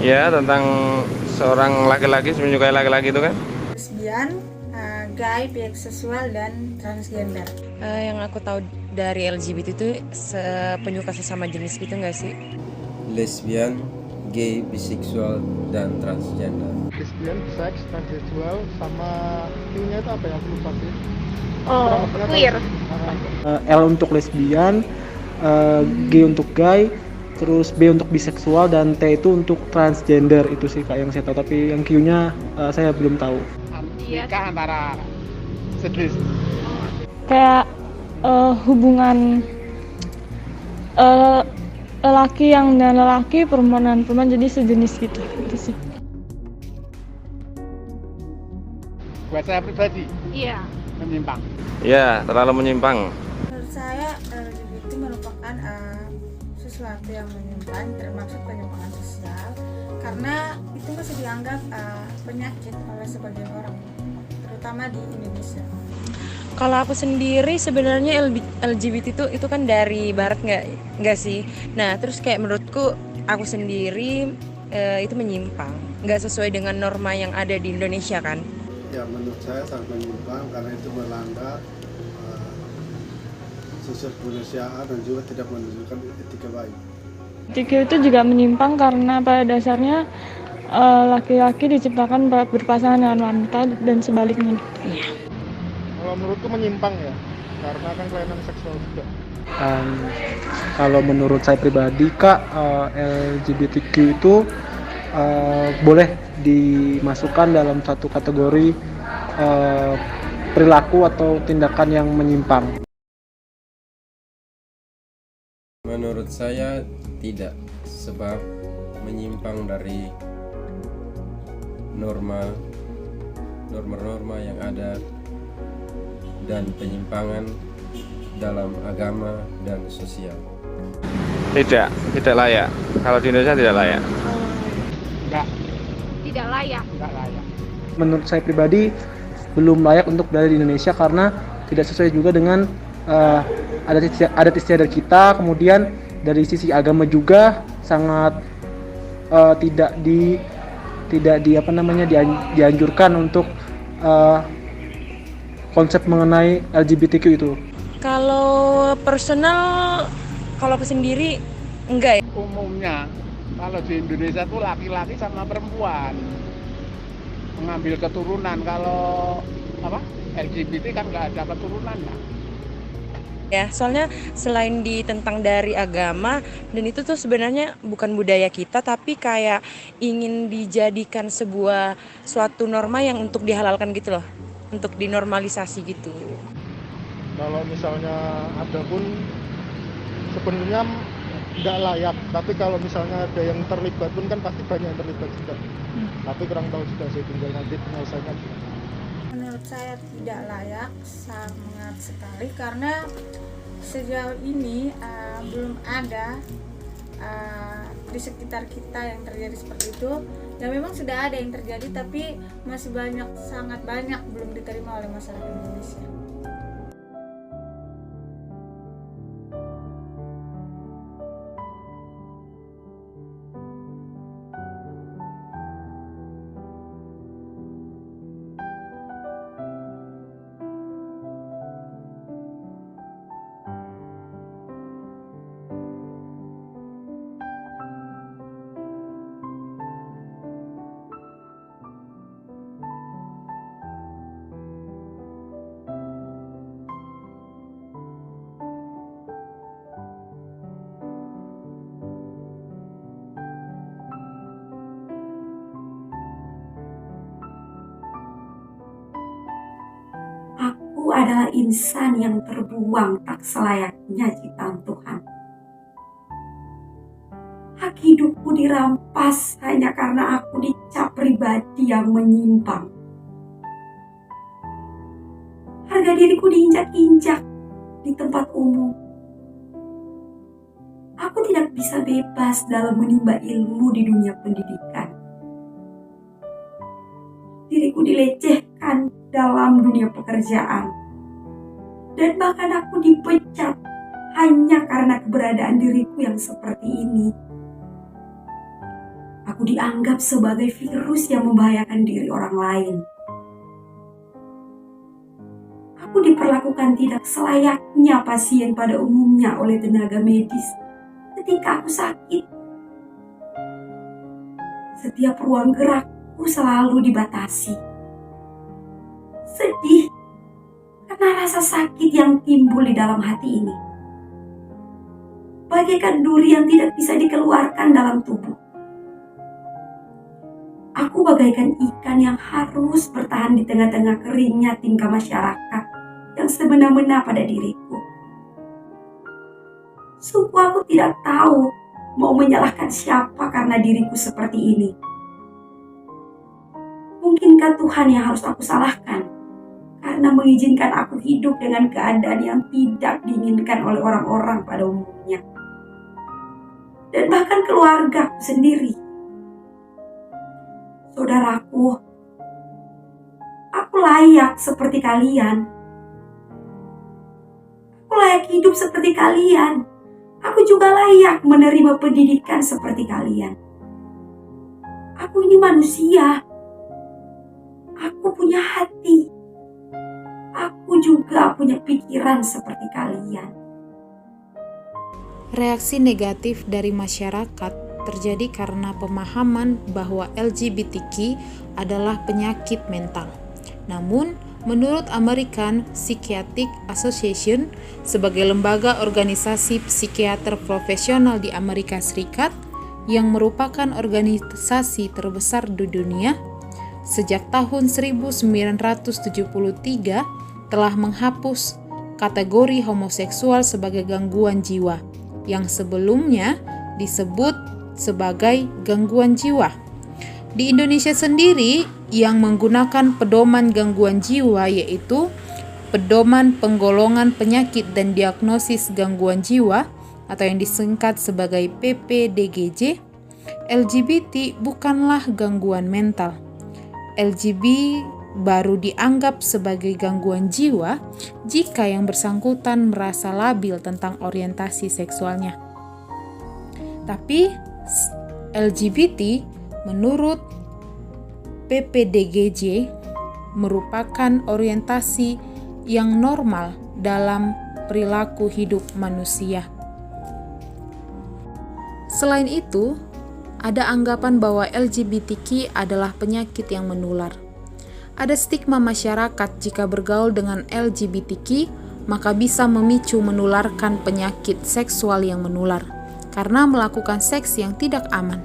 Ya, tentang seorang laki-laki menyukai laki-laki itu kan. Lesbian, gay, biseksual, dan transgender. Yang aku tahu dari LGBT itu penyuka sesama jenis gitu nggak sih? Lesbian, gay, biseksual, dan transgender. Lesbian, seks, transseksual, sama ininya itu apa ya? Aku lupa sih. Oh, queer. L untuk lesbian, G untuk gay, terus B untuk biseksual, dan T itu untuk transgender. Itu sih kak yang saya tahu, tapi yang Q-nya saya belum tahu. Nikah antara sejenis. Kayak hubungan lelaki yang dan lelaki, perempuan dan perempuan, jadi sejenis gitu. Itu sih. Buat saya pribadi Iya. menyimpang. Ya, terlalu menyimpang. Menurut saya LGBT merupakan sesuatu yang menyimpang, termasuk penyimpangan sosial, karena itu masih dianggap penyakit oleh sebagian orang, terutama di Indonesia. Kalau aku sendiri sebenarnya LGBT itu kan dari barat nggak sih? Nah terus kayak menurutku aku sendiri itu menyimpang, nggak sesuai dengan norma yang ada di Indonesia kan? Ya, menurut saya sangat menyimpang karena itu melanggar sosial kemanusiaan dan juga tidak menunjukkan etika baik. LGBTQ itu juga menyimpang karena pada dasarnya laki-laki diciptakan berpasangan dengan wanita dan sebaliknya. Kalau menurutku menyimpang ya, karena kan kelainan seksual juga. Kalau menurut saya pribadi kak, LGBTQ itu boleh dimasukkan dalam satu kategori perilaku atau tindakan yang menyimpang. Menurut saya tidak, sebab menyimpang dari norma-norma yang ada dan penyimpangan dalam agama dan sosial. Tidak layak. Kalau di Indonesia tidak layak. Tidak layak. Enggak layak. Menurut saya pribadi belum layak untuk berada di Indonesia karena tidak sesuai juga dengan adat istiadat kita. Kemudian dari sisi agama juga sangat tidak dianjurkan untuk konsep mengenai LGBTQ itu. Kalau personal, kalau aku sendiri enggak ya. Umumnya kalau di Indonesia tuh laki-laki sama perempuan mengambil keturunan. Kalau LGBT kan nggak ada keturunan ya. Ya, soalnya selain ditentang dari agama, dan itu tuh sebenarnya bukan budaya kita, tapi kayak ingin dijadikan suatu norma yang untuk dihalalkan gitu loh, untuk dinormalisasi gitu. Kalau misalnya ada pun sebenarnya nggak layak, tapi kalau misalnya ada yang terlibat pun kan pasti banyak yang terlibat juga. Tapi kurang tahu juga sih, tinggal nanti penyelesaiannya gimana. Menurut saya tidak layak, sangat sekali, karena sejauh ini belum ada di sekitar kita yang terjadi seperti itu. Dan memang sudah ada yang terjadi, tapi masih sangat banyak belum diterima oleh masyarakat Indonesia. Aku adalah insan yang terbuang tak selayaknya ciptaan Tuhan. Hak hidupku dirampas hanya karena aku dicap pribadi yang menyimpang. Harga diriku diinjak-injak di tempat umum. Aku tidak bisa bebas dalam menimba ilmu di dunia pendidikan. Diriku dilecehkan dalam dunia pekerjaan. Dan bahkan aku dipecat hanya karena keberadaan diriku yang seperti ini. Aku dianggap sebagai virus yang membahayakan diri orang lain. Aku diperlakukan tidak selayaknya pasien pada umumnya oleh tenaga medis ketika aku sakit. Setiap ruang gerakku selalu dibatasi. Sedih karena rasa sakit yang timbul di dalam hati ini. Bagaikan duri yang tidak bisa dikeluarkan dalam tubuh. Aku bagaikan ikan yang harus bertahan di tengah-tengah keringnya tingkah masyarakat yang semena-mena pada diriku. Sungguh aku tidak tahu mau menyalahkan siapa karena diriku seperti ini. Mungkinkah Tuhan yang harus aku salahkan karena mengizinkan aku hidup dengan keadaan yang tidak diinginkan oleh orang-orang pada umumnya, dan bahkan keluargaku sendiri. Saudaraku, aku layak seperti kalian. Aku layak hidup seperti kalian. Aku juga layak menerima pendidikan seperti kalian. Aku ini manusia. Aku punya hati. Aku juga punya pikiran seperti kalian. Reaksi negatif dari masyarakat terjadi karena pemahaman bahwa LGBTQ adalah penyakit mental. Namun, menurut American Psychiatric Association sebagai lembaga organisasi psikiater profesional di Amerika Serikat yang merupakan organisasi terbesar di dunia, sejak tahun 1973 telah menghapus kategori homoseksual sebagai gangguan jiwa yang sebelumnya disebut sebagai gangguan jiwa. Di Indonesia sendiri yang menggunakan pedoman gangguan jiwa yaitu Pedoman Penggolongan Penyakit dan Diagnosis Gangguan Jiwa atau yang disingkat sebagai PPDGJ, LGBT bukanlah gangguan mental. LGBT baru dianggap sebagai gangguan jiwa jika yang bersangkutan merasa labil tentang orientasi seksualnya. Tapi LGBT menurut PPDGJ merupakan orientasi yang normal dalam perilaku hidup manusia. Selain itu, ada anggapan bahwa LGBTQ adalah penyakit yang menular. Ada stigma masyarakat jika bergaul dengan LGBTQ maka bisa memicu menularkan penyakit seksual yang menular karena melakukan seks yang tidak aman.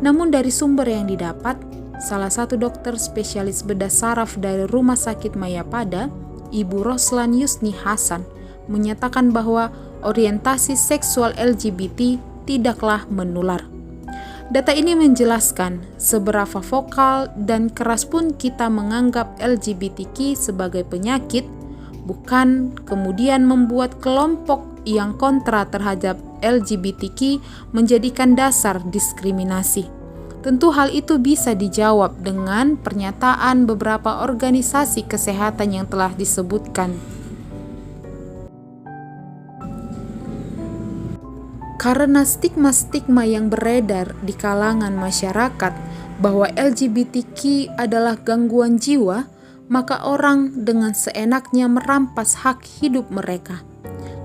Namun dari sumber yang didapat, salah satu dokter spesialis bedah saraf dari Rumah Sakit Mayapada, Ibu Roslan Yusni Hasan, menyatakan bahwa orientasi seksual LGBT tidaklah menular. Data ini menjelaskan seberapa vokal dan keras pun kita menganggap LGBTQ sebagai penyakit, bukan kemudian membuat kelompok yang kontra terhadap LGBTQ menjadikan dasar diskriminasi. Tentu hal itu bisa dijawab dengan pernyataan beberapa organisasi kesehatan yang telah disebutkan. Karena stigma-stigma yang beredar di kalangan masyarakat bahwa LGBTQ adalah gangguan jiwa, maka orang dengan seenaknya merampas hak hidup mereka.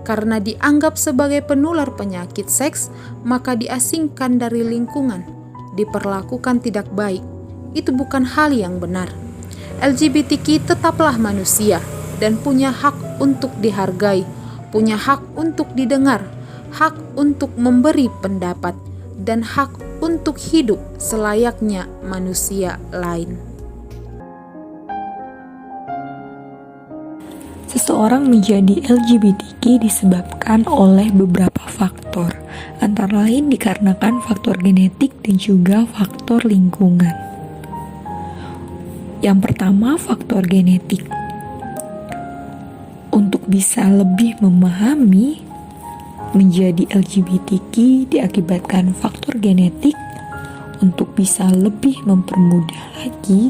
Karena dianggap sebagai penular penyakit seks, maka diasingkan dari lingkungan, diperlakukan tidak baik. Itu bukan hal yang benar. LGBTQ tetaplah manusia dan punya hak untuk dihargai, punya hak untuk didengar, hak untuk memberi pendapat, dan hak untuk hidup selayaknya manusia lain. Seseorang menjadi LGBTQ disebabkan oleh beberapa faktor, antara lain dikarenakan faktor genetik dan juga faktor lingkungan. Yang pertama, faktor genetik. Untuk bisa lebih memahami menjadi LGBTQ diakibatkan faktor genetik. Untuk bisa lebih mempermudah lagi,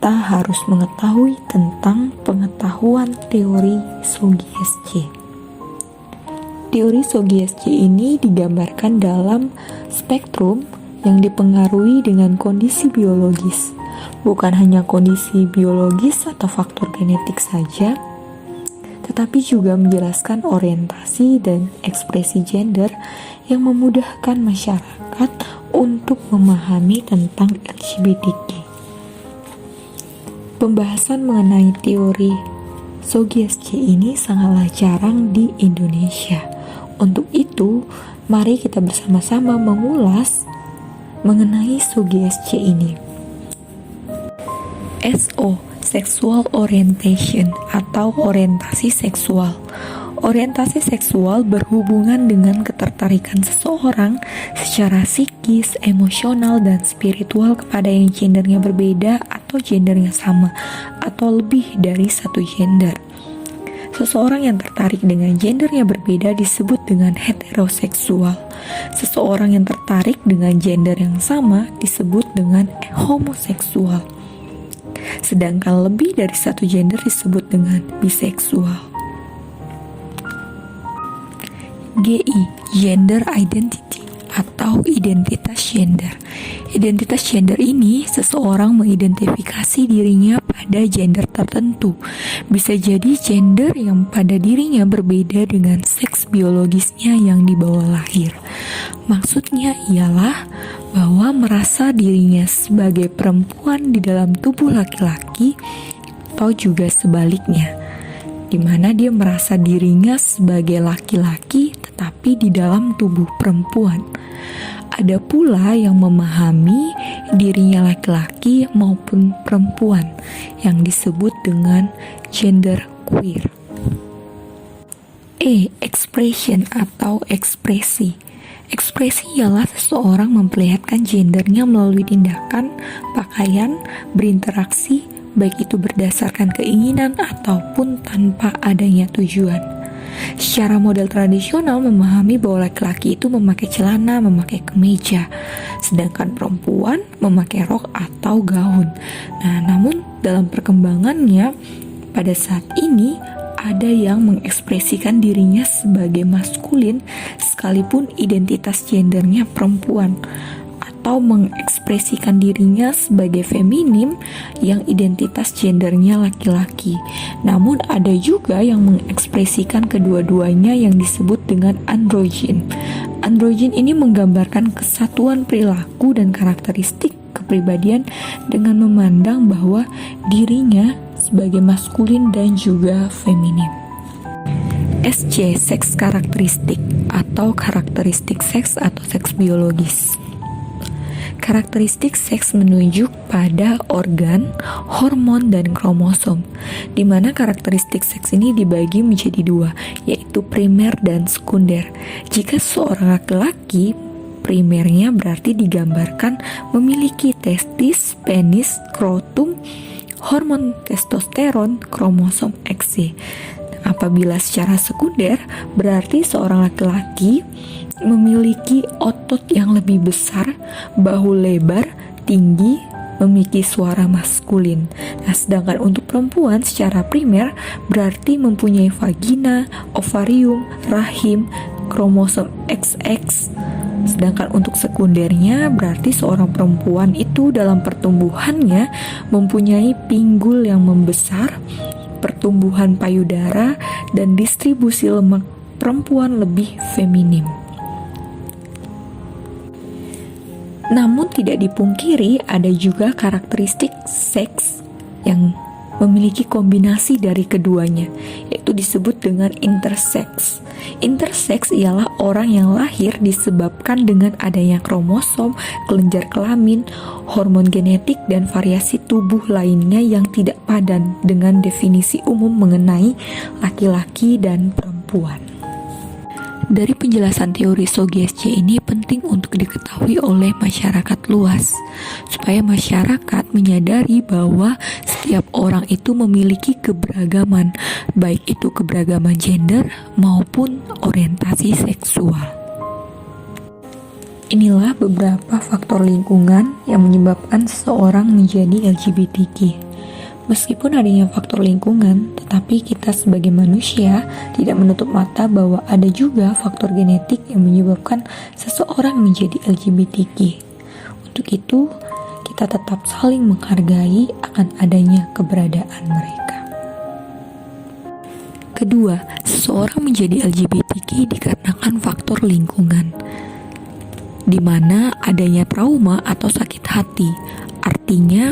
kita harus mengetahui tentang pengetahuan teori Zogiertje. Teori Zogiertje ini digambarkan dalam spektrum yang dipengaruhi dengan kondisi biologis. Bukan hanya kondisi biologis atau faktor genetik saja, tetapi juga menjelaskan orientasi dan ekspresi gender yang memudahkan masyarakat untuk memahami tentang LGBTQ. Pembahasan mengenai teori SOGIESC ini sangatlah jarang di Indonesia. Untuk itu, mari kita bersama-sama mengulas mengenai SOGIESC ini. SO, Sexual Orientation atau orientasi seksual. Orientasi seksual berhubungan dengan ketertarikan seseorang secara psikis, emosional, dan spiritual kepada yang gendernya berbeda atau gendernya sama, atau lebih dari satu gender. Seseorang yang tertarik dengan gendernya berbeda disebut dengan heteroseksual. Seseorang yang tertarik dengan gender yang sama disebut dengan homoseksual. Sedangkan lebih dari satu gender disebut dengan biseksual. GI, Gender Identity atau identitas gender. Identitas gender ini seseorang mengidentifikasi dirinya pada gender tertentu. Bisa jadi gender yang pada dirinya berbeda dengan seks biologisnya yang dibawa lahir. Maksudnya ialah bahwa merasa dirinya sebagai perempuan di dalam tubuh laki-laki atau juga sebaliknya, di mana dia merasa dirinya sebagai laki-laki tetapi di dalam tubuh perempuan. Ada pula yang memahami dirinya laki-laki maupun perempuan yang disebut dengan gender queer. Expression atau ekspresi. Ekspresi ialah seseorang memperlihatkan gendernya melalui tindakan, pakaian, berinteraksi, baik itu berdasarkan keinginan ataupun tanpa adanya tujuan. Secara model tradisional memahami bahwa laki-laki itu memakai celana, memakai kemeja, sedangkan perempuan memakai rok atau gaun. Nah, namun dalam perkembangannya pada saat ini ada yang mengekspresikan dirinya sebagai maskulin sekalipun identitas gendernya perempuan, atau mengekspresikan dirinya sebagai feminim yang identitas gendernya laki-laki. Namun ada juga yang mengekspresikan kedua-duanya yang disebut dengan androgyn. Androgyn ini menggambarkan kesatuan perilaku dan karakteristik kepribadian dengan memandang bahwa dirinya sebagai maskulin dan juga feminim. SC, seks karakteristik atau karakteristik seks atau seks biologis. Karakteristik seks menunjuk pada organ, hormon, dan kromosom, di mana karakteristik seks ini dibagi menjadi dua, yaitu primer dan sekunder. Jika seorang laki-laki, primernya berarti digambarkan memiliki testis, penis, skrotum, hormon testosteron, kromosom X. Apabila secara sekunder, berarti seorang laki-laki memiliki otot yang lebih besar, bahu lebar, tinggi, memiliki suara maskulin. Nah, sedangkan untuk perempuan secara primer berarti mempunyai vagina, ovarium, rahim, kromosom XX. Sedangkan untuk sekundernya berarti seorang perempuan itu dalam pertumbuhannya mempunyai pinggul yang membesar, pertumbuhan payudara, dan distribusi lemak perempuan lebih feminim. Namun tidak dipungkiri ada juga karakteristik seks yang memiliki kombinasi dari keduanya, yaitu disebut dengan intersex. Intersex ialah orang yang lahir disebabkan dengan adanya kromosom, kelenjar kelamin, hormon genetik, dan variasi tubuh lainnya yang tidak padan dengan definisi umum mengenai laki-laki dan perempuan. Dari penjelasan teori SOGIESC ini penting untuk diketahui oleh masyarakat luas, supaya masyarakat menyadari bahwa setiap orang itu memiliki keberagaman, baik itu keberagaman gender maupun orientasi seksual. Inilah beberapa faktor lingkungan yang menyebabkan seseorang menjadi LGBTQ. Meskipun adanya faktor lingkungan, tetapi kita sebagai manusia tidak menutup mata bahwa ada juga faktor genetik yang menyebabkan seseorang menjadi LGBTQ. Untuk itu, kita tetap saling menghargai akan adanya keberadaan mereka. Kedua, seseorang menjadi LGBTQ dikarenakan faktor lingkungan, di mana adanya trauma atau sakit hati. Artinya,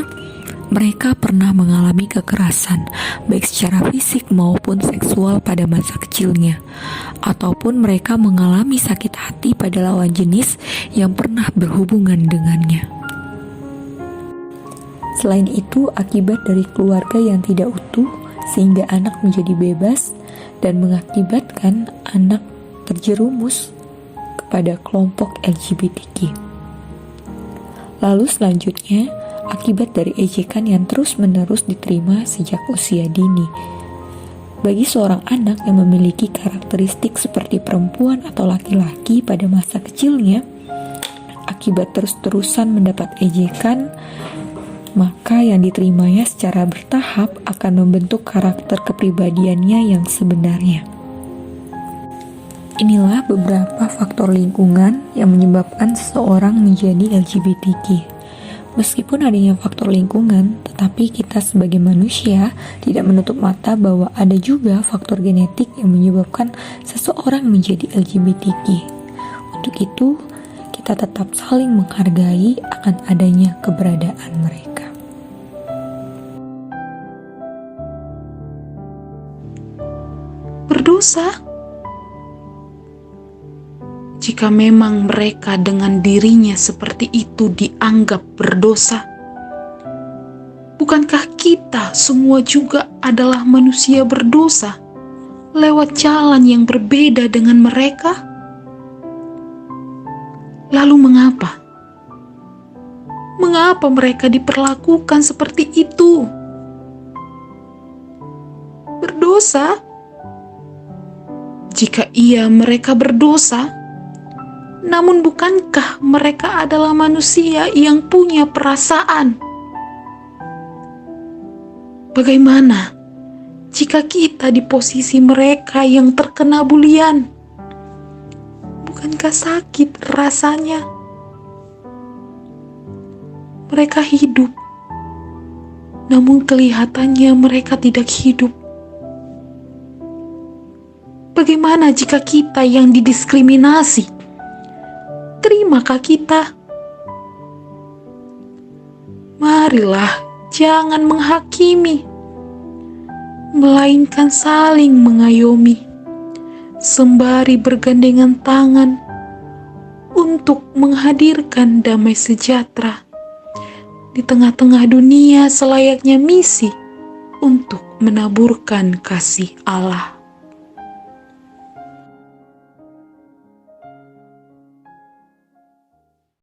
mereka pernah mengalami kekerasan, baik secara fisik maupun seksual pada masa kecilnya, ataupun mereka mengalami sakit hati pada lawan jenis yang pernah berhubungan dengannya. Selain itu, akibat dari keluarga yang tidak utuh, sehingga anak menjadi bebas dan mengakibatkan anak terjerumus kepada kelompok LGBTQ. Lalu selanjutnya, akibat dari ejekan yang terus-menerus diterima sejak usia dini. Bagi seorang anak yang memiliki karakteristik seperti perempuan atau laki-laki pada masa kecilnya, akibat terus-terusan mendapat ejekan, maka yang diterimanya secara bertahap akan membentuk karakter kepribadiannya yang sebenarnya. Inilah beberapa faktor lingkungan yang menyebabkan seseorang menjadi LGBTQ. Meskipun adanya faktor lingkungan, tetapi kita sebagai manusia tidak menutup mata bahwa ada juga faktor genetik yang menyebabkan seseorang menjadi LGBTQ. Untuk itu, kita tetap saling menghargai akan adanya keberadaan mereka. Berdosa? Jika memang mereka dengan dirinya seperti itu dianggap berdosa, bukankah kita semua juga adalah manusia berdosa lewat jalan yang berbeda dengan mereka? Lalu mengapa? Mengapa mereka diperlakukan seperti itu? Berdosa? Jika mereka berdosa, namun bukankah mereka adalah manusia yang punya perasaan? Bagaimana jika kita di posisi mereka yang terkena bulian? Bukankah sakit rasanya? Mereka hidup, namun kelihatannya mereka tidak hidup. Bagaimana jika kita yang didiskriminasi? Terimakah kita? Marilah jangan menghakimi, melainkan saling mengayomi, sembari bergandengan tangan untuk menghadirkan damai sejahtera di tengah-tengah dunia selayaknya misi untuk menaburkan kasih Allah.